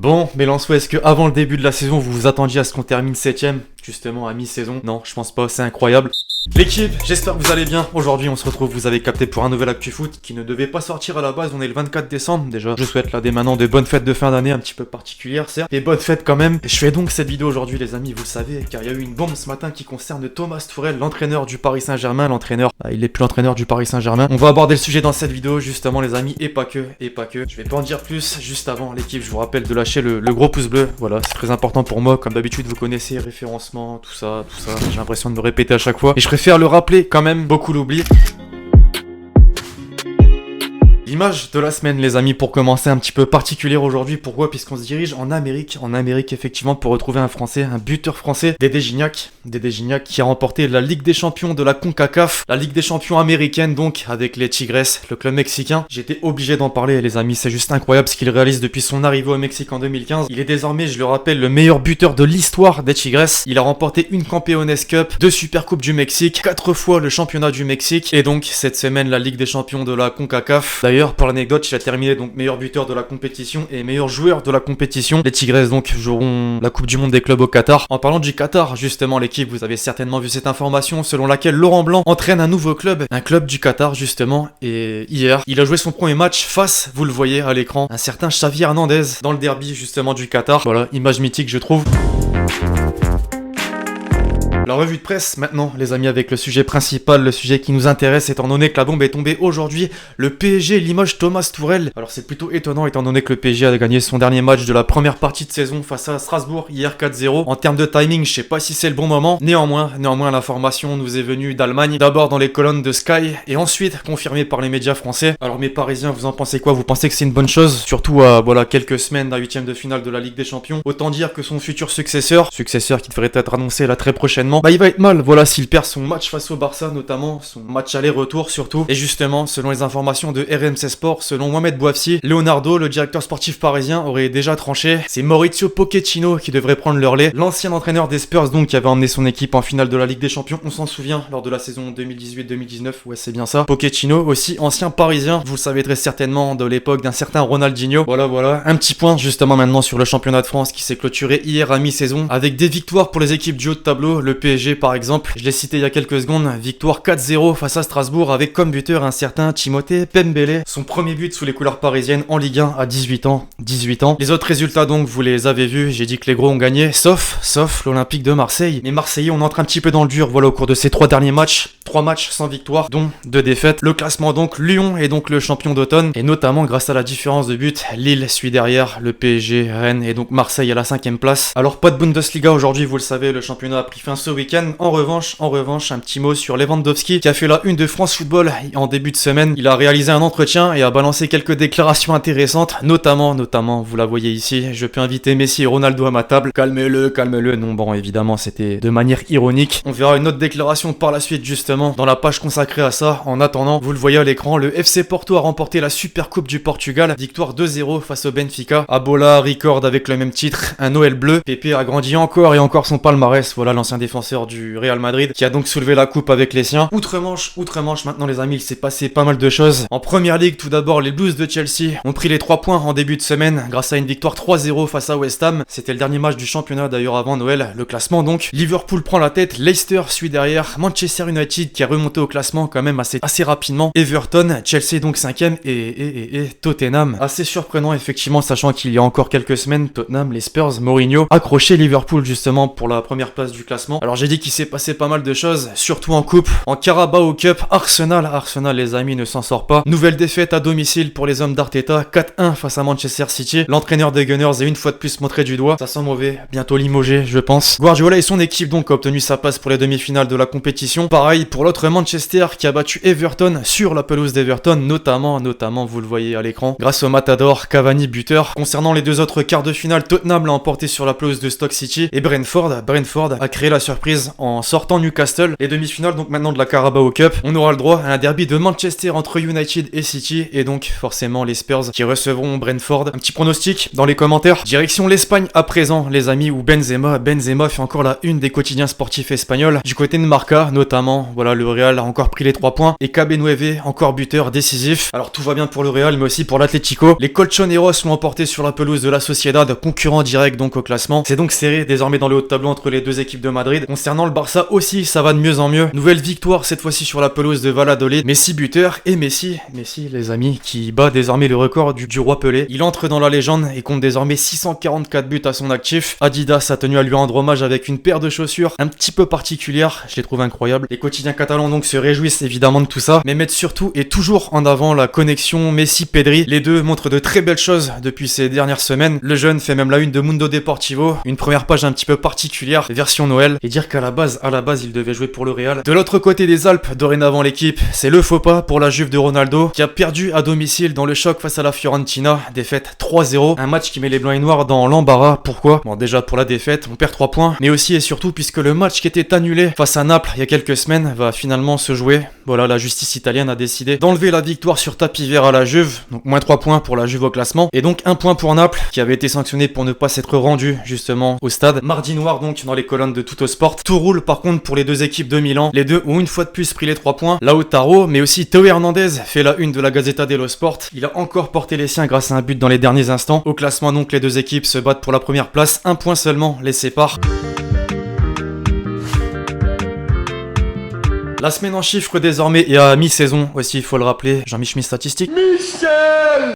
Bon, Mélençois, est-ce que avant le début de la saison, vous vous attendiez à ce qu'on termine 7ème, justement à mi-saison? Non, je pense pas, c'est incroyable. L'équipe, j'espère que vous allez bien. Aujourd'hui, on se retrouve, vous avez capté, pour un nouvel Actu Foot qui ne devait pas sortir à la base. On est le 24 décembre déjà. Je souhaite là dès maintenant de bonnes fêtes de fin d'année, un petit peu particulières, certes, et bonnes fêtes quand même. Je fais donc cette vidéo aujourd'hui, les amis, vous le savez, car il y a eu une bombe ce matin qui concerne Thomas Tuchel, l'entraîneur du Paris Saint-Germain. Il est plus l'entraîneur du Paris Saint-Germain. On va aborder le sujet dans cette vidéo, justement, les amis, et pas que. Je vais pas en dire plus. Juste avant, l'équipe, je vous rappelle de lâcher le gros pouce bleu. Voilà, c'est très important pour moi. Comme d'habitude, vous connaissez référencement, tout ça. J'ai l'impression de me répéter à chaque fois. Et je préfère le rappeler quand même, beaucoup l'oublient. L'image de la semaine, les amis, pour commencer, un petit peu particulière aujourd'hui. Pourquoi? Puisqu'on se dirige en Amérique. En Amérique, effectivement, pour retrouver un Français, un buteur français, Dédé Gignac. Dédé Gignac qui a remporté la Ligue des Champions de la CONCACAF. La Ligue des Champions américaine, donc, avec les Tigres, le club mexicain. J'étais obligé d'en parler, les amis. C'est juste incroyable ce qu'il réalise depuis son arrivée au Mexique en 2015. Il est désormais, je le rappelle, le meilleur buteur de l'histoire des Tigres. Il a remporté une Campeones Cup, 2 Supercoupes du Mexique, 4 fois le championnat du Mexique. Et donc, cette semaine, la Ligue des Champions de la CONCACAF. D'ailleurs, pour l'anecdote, il a terminé donc meilleur buteur de la compétition et meilleur joueur de la compétition. Les Tigres donc joueront la Coupe du Monde des clubs au Qatar. En parlant du Qatar, justement, l'équipe, vous avez certainement vu cette information selon laquelle Laurent Blanc entraîne un nouveau club, un club du Qatar justement. Et hier, il a joué son premier match face, vous le voyez à l'écran, un certain Xavi Hernandez dans le derby justement du Qatar. Voilà, image mythique je trouve. La revue de presse maintenant, les amis, avec le sujet principal, le sujet qui nous intéresse, étant donné que la bombe est tombée aujourd'hui. Le PSG limoge Thomas Tuchel. Alors c'est plutôt étonnant étant donné que le PSG a gagné son dernier match de la première partie de saison face à Strasbourg hier 4-0. En termes de timing, je sais pas si c'est le bon moment. Néanmoins, l'information nous est venue d'Allemagne, d'abord dans les colonnes de Sky et ensuite confirmée par les médias français. Alors mes Parisiens, vous en pensez quoi? Vous pensez que c'est une bonne chose? Surtout à quelques semaines d'un 8ème de finale de la Ligue des Champions. Autant dire que son futur successeur qui devrait être annoncé là très prochainement, il va être mal, voilà, s'il perd son match face au Barça, notamment, son match aller-retour surtout. Et justement, selon les informations de RMC Sport, selon Mohamed Bouafsi, Leonardo, le directeur sportif parisien, aurait déjà tranché. C'est Maurizio Pochettino qui devrait prendre le relais. L'ancien entraîneur des Spurs, donc, qui avait emmené son équipe en finale de la Ligue des Champions, on s'en souvient, lors de la saison 2018-2019, ouais, c'est bien ça. Pochettino, aussi ancien parisien, vous le savez très certainement, de l'époque d'un certain Ronaldinho. Voilà, un petit point justement maintenant sur le championnat de France qui s'est clôturé hier à mi-saison, avec des victoires pour les équipes du haut de tableau. Le PSG par exemple, je l'ai cité il y a quelques secondes, victoire 4-0 face à Strasbourg avec comme buteur un certain Timothée Pembele, son premier but sous les couleurs parisiennes en Ligue 1 à 18 ans. Les autres résultats donc, vous les avez vus, j'ai dit que les gros ont gagné, sauf l'Olympique de Marseille. Les Marseillais, on entre un petit peu dans le dur, voilà, au cours de ces 3 derniers matchs, 3 matchs sans victoire, dont 2 défaites. Le classement donc, Lyon est donc le champion d'automne, et notamment grâce à la différence de but, Lille suit derrière, le PSG, Rennes et donc Marseille à la 5ème place. Alors pas de Bundesliga aujourd'hui, vous le savez, le championnat a pris fin ce week-end. En revanche, un petit mot sur Lewandowski qui a fait la une de France Football en début de semaine. Il a réalisé un entretien et a balancé quelques déclarations intéressantes, notamment, vous la voyez ici, je peux inviter Messi et Ronaldo à ma table. Calme-le. Non, bon, évidemment, c'était de manière ironique. On verra une autre déclaration par la suite, justement, dans la page consacrée à ça. En attendant, vous le voyez à l'écran, le FC Porto a remporté la Supercoupe du Portugal. Victoire 2-0 face au Benfica. Abola record avec le même titre, un Noël bleu. Pépé a grandi encore et encore son palmarès. Voilà l'ancien défenseur du Real Madrid qui a donc soulevé la coupe avec les siens. Outre-Manche maintenant les amis, il s'est passé pas mal de choses. En première ligue, tout d'abord, les Blues de Chelsea ont pris les 3 points en début de semaine grâce à une victoire 3-0 face à West Ham. C'était le dernier match du championnat d'ailleurs avant Noël. Le classement donc, Liverpool prend la tête, Leicester suit derrière, Manchester United qui a remonté au classement quand même assez rapidement, Everton, Chelsea donc 5ème et Tottenham. Assez surprenant effectivement, sachant qu'il y a encore quelques semaines, Tottenham, les Spurs, Mourinho accroché Liverpool justement pour la première place du classement. Alors j'ai dit qu'il s'est passé pas mal de choses, surtout en coupe. En Carabao Cup, Arsenal les amis ne s'en sort pas. Nouvelle défaite à domicile pour les hommes d'Arteta, 4-1 face à Manchester City. L'entraîneur des Gunners est une fois de plus montré du doigt. Ça sent mauvais, bientôt limogé je pense. Guardiola et son équipe donc a obtenu sa place pour les demi-finales de la compétition. Pareil pour l'autre Manchester qui a battu Everton sur la pelouse d'Everton, notamment vous le voyez à l'écran, grâce au Matador, Cavani buteur. Concernant les 2 autres quarts de finale, Tottenham l'a emporté sur la pelouse de Stoke City et Brentford a créé la surprise surprise en sortant Newcastle. Les demi-finales donc maintenant de la Carabao Cup. On aura le droit à un derby de Manchester entre United et City et donc forcément les Spurs qui recevront Brentford. Un petit pronostic dans les commentaires. Direction l'Espagne à présent les amis, où Benzema fait encore la une des quotidiens sportifs espagnols. Du côté de Marca notamment, voilà, le Real a encore pris les 3 points et Cabenueve encore buteur décisif. Alors tout va bien pour le Real mais aussi pour l'Atlético. Les Colchoneros sont emportés sur la pelouse de la Sociedad, concurrent direct donc au classement. C'est donc serré désormais dans le haut de tableau entre les deux équipes de Madrid. Concernant le Barça aussi, ça va de mieux en mieux. Nouvelle victoire cette fois-ci sur la pelouse de Valladolid. Messi buteur et Messi les amis, qui bat désormais le record du roi Pelé. Il entre dans la légende et compte désormais 644 buts à son actif. Adidas a tenu à lui rendre hommage avec une paire de chaussures un petit peu particulière, je les trouve incroyables. Les quotidiens catalans donc se réjouissent évidemment de tout ça, mais mettent surtout et toujours en avant la connexion Messi-Pedri. Les deux montrent de très belles choses depuis ces dernières semaines. Le jeune fait même la une de Mundo Deportivo, une première page un petit peu particulière, version Noël, et dire qu'à la base, il devait jouer pour le Real. De l'autre côté des Alpes, dorénavant l'équipe, c'est le faux pas pour la Juve de Ronaldo, qui a perdu à domicile dans le choc face à la Fiorentina, défaite 3-0, un match qui met les blancs et noirs dans l'embarras. Pourquoi? Bon, déjà pour la défaite, on perd 3 points, mais aussi et surtout puisque le match qui était annulé face à Naples il y a quelques semaines va finalement se jouer. Voilà, la justice italienne a décidé d'enlever la victoire sur tapis vert à la Juve, donc moins 3 points pour la Juve au classement, et donc 1 point pour Naples, qui avait été sanctionné pour ne pas s'être rendu justement au stade. Mardi noir donc dans les colonnes de Tuttosport. Tout roule par contre pour les deux équipes de Milan. Les deux ont une fois de plus pris les 3 points. Lautaro, mais aussi Théo Hernandez fait la une de la Gazzetta dello Sport. Il a encore porté les siens grâce à un but dans les derniers instants. Au classement donc, les deux équipes se battent pour la première place. 1 point seulement les sépare. La semaine en chiffres désormais et à mi-saison aussi, il faut le rappeler. Jean-Michel statistique.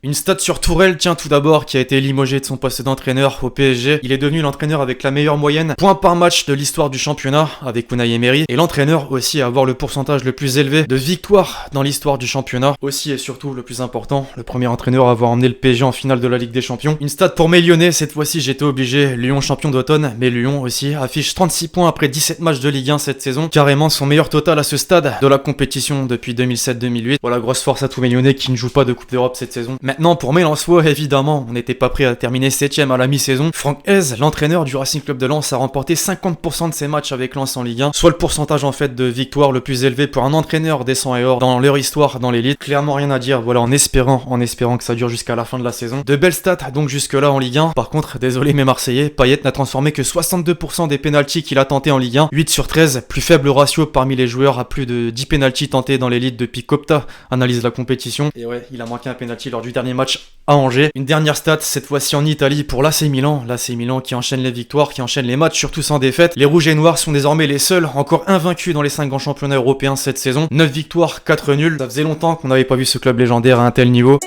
Une stat sur Tourelle, tiens, tout d'abord, qui a été limogé de son poste d'entraîneur au PSG. Il est devenu l'entraîneur avec la meilleure moyenne points par match de l'histoire du championnat avec Unai Emery, et l'entraîneur aussi à avoir le pourcentage le plus élevé de victoires dans l'histoire du championnat. Aussi et surtout le plus important, le premier entraîneur à avoir emmené le PSG en finale de la Ligue des Champions. Une stat pour mes Lyonnais, cette fois-ci j'étais obligé. Lyon champion d'automne, mais Lyon aussi affiche 36 points après 17 matchs de Ligue 1 cette saison, carrément son meilleur total à ce stade de la compétition depuis 2007-2008. Voilà, grosse force à tous mes Lyonnais qui ne jouent pas de Coupe d'Europe cette saison. Maintenant pour Mélençois, évidemment, on n'était pas prêt à terminer 7ème à la mi-saison. Franck Hez, l'entraîneur du Racing Club de Lens, a remporté 50% de ses matchs avec Lens en Ligue 1, soit le pourcentage en fait de victoire le plus élevé pour un entraîneur des 100 et or dans leur histoire dans l'élite. Clairement rien à dire, voilà, en espérant que ça dure jusqu'à la fin de la saison. De belles stats donc jusque là en Ligue 1. Par contre, désolé mes Marseillais, Payet n'a transformé que 62% des pénaltys qu'il a tentés en Ligue 1, 8 sur 13, plus faible ratio parmi les joueurs à plus de 10 pénaltys tentés dans l'élite depuis Copta analyse la compétition. Et ouais, il a manqué un pénalty lors du dernier match à Angers. Une dernière stat, cette fois-ci en Italie pour l'AC Milan. L'AC Milan qui enchaîne les victoires, qui enchaîne les matchs, surtout sans défaite. Les Rouges et Noirs sont désormais les seuls encore invaincus dans les 5 grands championnats européens cette saison. 9 victoires, 4 nuls. Ça faisait longtemps qu'on n'avait pas vu ce club légendaire à un tel niveau.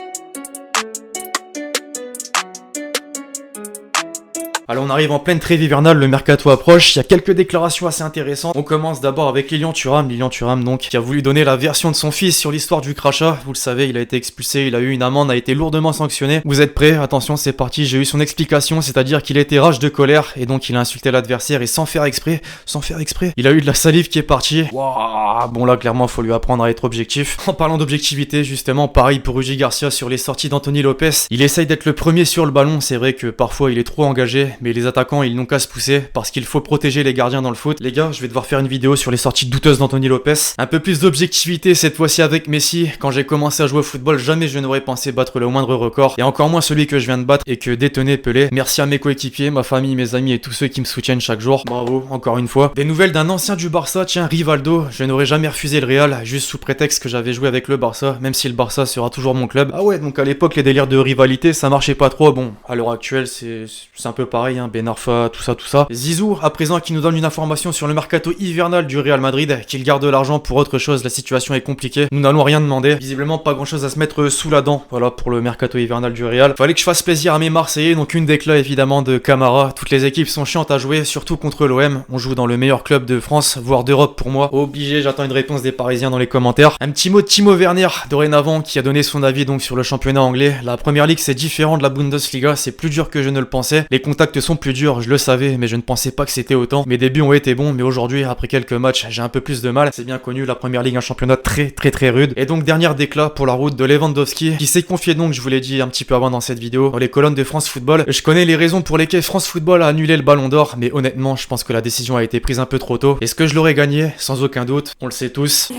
Alors on arrive en pleine trêve hivernale, le mercato approche, il y a quelques déclarations assez intéressantes. On commence d'abord avec Lilian Thuram donc, qui a voulu donner la version de son fils sur l'histoire du crachat. Vous le savez, il a été expulsé, il a eu une amende, a été lourdement sanctionné. Vous êtes prêts? Attention, c'est parti, j'ai eu son explication, c'est-à-dire qu'il était rage de colère, et donc il a insulté l'adversaire, et sans faire exprès, il a eu de la salive qui est partie. Waouh, bon là clairement faut lui apprendre à être objectif. En parlant d'objectivité, justement, pareil pour Rudy Garcia sur les sorties d'Anthony Lopez. Il essaye d'être le premier sur le ballon, c'est vrai que parfois il est trop engagé, mais les attaquants ils n'ont qu'à se pousser parce qu'il faut protéger les gardiens dans le foot. Les gars, je vais devoir faire une vidéo sur les sorties douteuses d'Anthony Lopez. Un peu plus d'objectivité cette fois-ci avec Messi. Quand j'ai commencé à jouer au football, jamais je n'aurais pensé battre le moindre record, et encore moins celui que je viens de battre et que détenait Pelé. Merci à mes coéquipiers, ma famille, mes amis et tous ceux qui me soutiennent chaque jour. Bravo, encore une fois. Des nouvelles d'un ancien du Barça, tiens, Rivaldo. Je n'aurais jamais refusé le Real, juste sous prétexte que j'avais joué avec le Barça, même si le Barça sera toujours mon club. Ah ouais, donc à l'époque les délires de rivalité ça marchait pas trop. Bon, à l'heure actuelle c'est un peu pareil, hein, Ben Arfa, tout ça. Zizou, à présent, qui nous donne une information sur le mercato hivernal du Real Madrid, qu'il garde l'argent pour autre chose, la situation est compliquée, nous n'allons rien demander, visiblement pas grand chose à se mettre sous la dent, voilà pour le mercato hivernal du Real. Fallait que je fasse plaisir à mes Marseillais, donc une déclat évidemment de Camara. Toutes les équipes sont chiantes à jouer, surtout contre l'OM, on joue dans le meilleur club de France, voire d'Europe pour moi. Obligé, j'attends une réponse des Parisiens dans les commentaires. Un petit mot de Timo Werner, dorénavant, qui a donné son avis donc sur le championnat anglais. La première ligue c'est différent de la Bundesliga, c'est plus dur que je ne le pensais, les contacts actes sont plus durs, je le savais, mais je ne pensais pas que c'était autant. Mes débuts ont été bons, mais aujourd'hui, après quelques matchs, j'ai un peu plus de mal. C'est bien connu, la première ligue, un championnat très rude. Et donc, dernière déclat pour la route de Lewandowski, qui s'est confié donc, je vous l'ai dit un petit peu avant dans cette vidéo, dans les colonnes de France Football. Je connais les raisons pour lesquelles France Football a annulé le Ballon d'Or, mais honnêtement, je pense que la décision a été prise un peu trop tôt. Est-ce que je l'aurais gagné? Sans aucun doute, on le sait tous.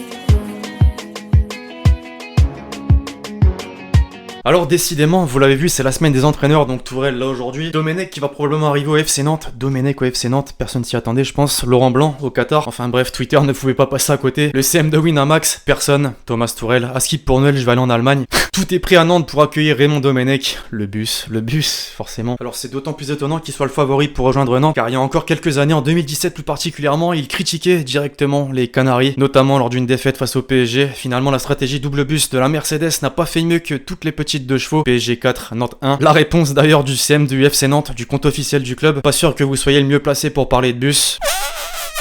Alors décidément, vous l'avez vu, c'est la semaine des entraîneurs, donc Tourelle là aujourd'hui. Domenech qui va probablement arriver au FC Nantes. Domenech au FC Nantes, personne s'y attendait je pense. Laurent Blanc au Qatar. Enfin bref, Twitter ne pouvait pas passer à côté. Le CM de Winamax, personne. Thomas Tourelle. À skip pour Noël, je vais aller en Allemagne. Tout est prêt à Nantes pour accueillir Raymond Domenech. Le bus, forcément. Alors c'est d'autant plus étonnant qu'il soit le favori pour rejoindre Nantes, car il y a encore quelques années, en 2017 plus particulièrement, il critiquait directement les Canaries, notamment lors d'une défaite face au PSG. Finalement, la stratégie double bus de la Mercedes n'a pas fait mieux que toutes les petites de chevaux. PSG 4, Nantes 1. La réponse d'ailleurs du CM du FC Nantes, du compte officiel du club. Pas sûr que vous soyez le mieux placé pour parler de bus.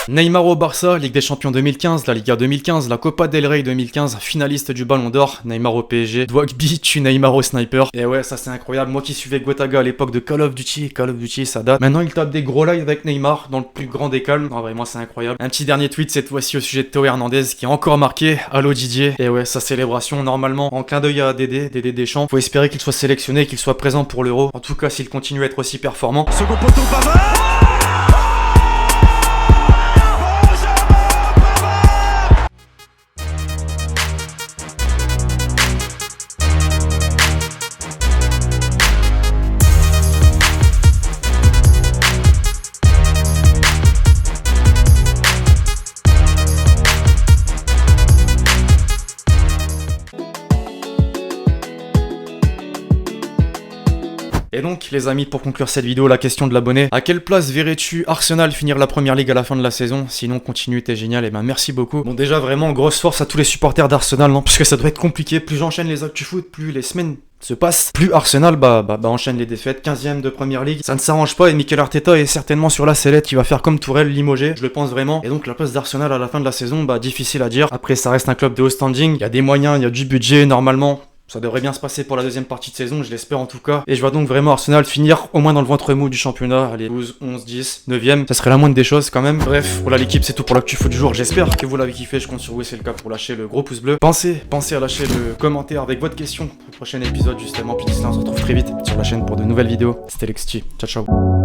Neymar au Barça, Ligue des Champions 2015, la Liga 2015, la Copa del Rey 2015, finaliste du Ballon d'Or, Neymar au PSG, Dwagby tue Neymar au sniper. Et ouais, ça c'est incroyable, moi qui suivais Gotaga à l'époque de Call of Duty ça date. Maintenant il tape des gros lives avec Neymar, dans le plus grand des calmes. Non vraiment c'est incroyable. Un petit dernier tweet cette fois-ci au sujet de Théo Hernandez qui a encore marqué, allo Didier. Et ouais, sa célébration normalement en clin d'œil à Dédé Deschamps. Faut espérer qu'il soit sélectionné, qu'il soit présent pour l'Euro. En tout cas s'il continue à être aussi performant. Second poteau, Pavard. Et donc les amis, pour conclure cette vidéo, la question de l'abonné: à quelle place verrais-tu Arsenal finir la première ligue à la fin de la saison? Sinon continue, t'es génial, et ben merci beaucoup. Bon déjà vraiment grosse force à tous les supporters d'Arsenal, non, parce que ça doit être compliqué, plus j'enchaîne les actus foot, plus les semaines se passent, plus Arsenal enchaîne les défaites. 15ème de première ligue, ça ne s'arrange pas, et Mikel Arteta est certainement sur la sellette, qui va faire comme Tourelle, limogé, je le pense vraiment. Et donc la place d'Arsenal à la fin de la saison, difficile à dire. Après ça reste un club de haut standing, il y a des moyens, il y a du budget, normalement ça devrait bien se passer pour la deuxième partie de saison, je l'espère en tout cas. Et je vois donc vraiment Arsenal finir au moins dans le ventre mou du championnat. Allez, 12, 11, 10, 9ème. Ça serait la moindre des choses quand même. Bref, voilà l'équipe, c'est tout pour l'actu foot du jour. J'espère que vous l'avez kiffé. Je compte sur vous, c'est le cas, pour lâcher le gros pouce bleu. Pensez à lâcher le commentaire avec votre question pour le prochain épisode justement. Puis d'ici là, on se retrouve très vite sur la chaîne pour de nouvelles vidéos. C'était Lexti. Ciao, ciao.